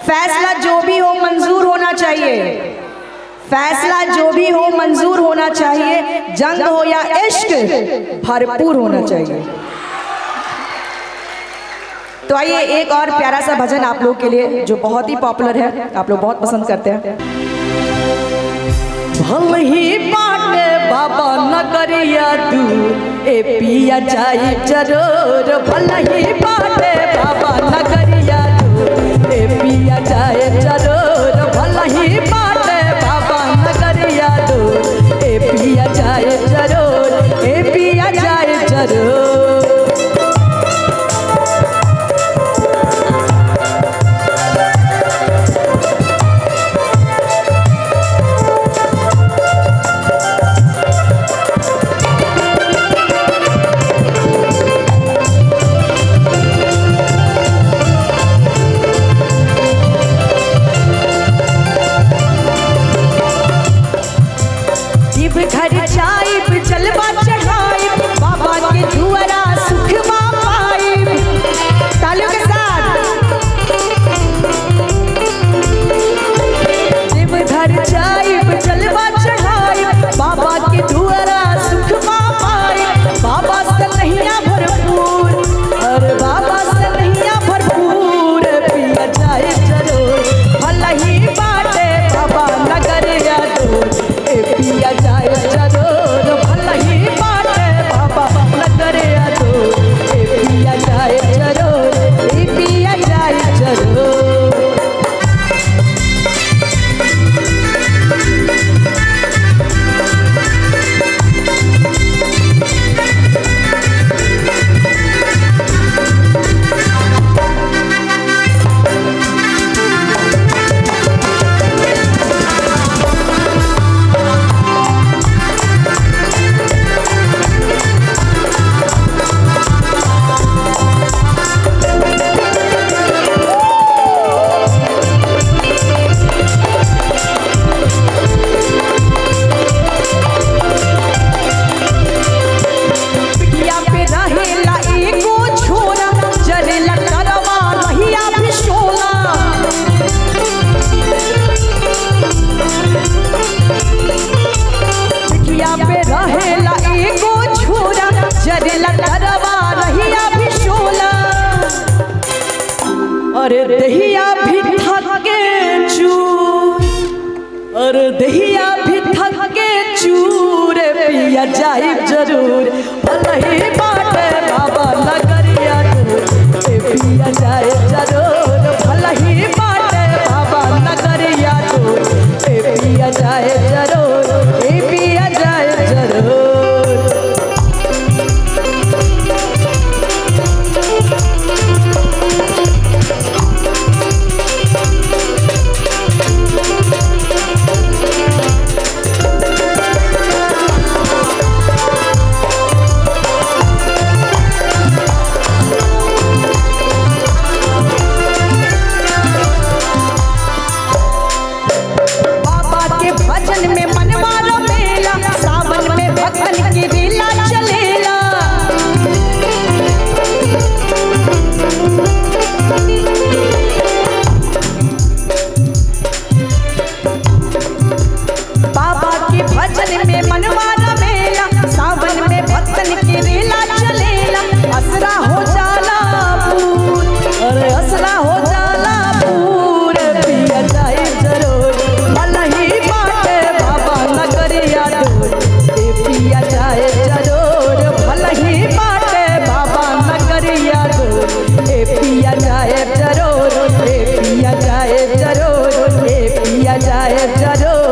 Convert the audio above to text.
फैसला जो भी हो मंजूर होना चाहिए, फैसला जो भी हो मंजूर होना चाहिए, जंग हो या इश्क भरपूर होना चाहिए। तो आइए एक और प्यारा सा भजन आप लोग के लिए जो बहुत ही पॉपुलर है, आप लोग बहुत पसंद करते हैं। भल ही बाटे बाबा नगरिया दूर ए पिया जाई जरूर, भल ही बाटे बाबा नगरिया दूर ए पिया जाए जरूर, भल ही बाटे बाबा नगरिया दूर ए पिया जाए जरूर, ए पिया जाए जरूर। घर जाइब जलवा चढ़ाइब बाबा के दुआरा सुखवा पाइब। तालियों के साथ। देव घर जाइब जलवा चढ़ाइब बाबा के दुआरा सुखवा पाइब। बाबा से नैया भरपूर, अरे बाबा से नैया भरपूर, पिया जाए जरूर, भला ही बाटे बाबा नगरिया दूर ए पिया जाए जरूर, भला ही बाटे बाबा नगरिया दूर ए पिया जाए जरूर, ए पिया जाए जरूर। अरे दहिया भी थके चूर, अरे दहिया भी थके चूर, पिया जाए जरूर, भला ही बाटे बाबा नगरिया दूर ए पिया जाए जरूर, भला ही बाटे बाबा नगरिया दूर ए पिया जाए जरूर, ए पिया जाए जरूर। भजन में मनवा रमेला, सावन में भक्तन की लीला चलेला। बाबा के भजन में मनवा रमेला, सावन में भक्तन की लीला चलेला। असरा हो जाला पूर, अरे असरा हो जाला पूर, पिया जाए जरूर, भला ही बाटे बाबा नगरिया दूर ए पिया जाए जरूर, भला ही बाटे बाबा नगरिया दूर ए पिया जाए जरूर, ए पिया जाए जरूर, ए पिया जाए जरूर।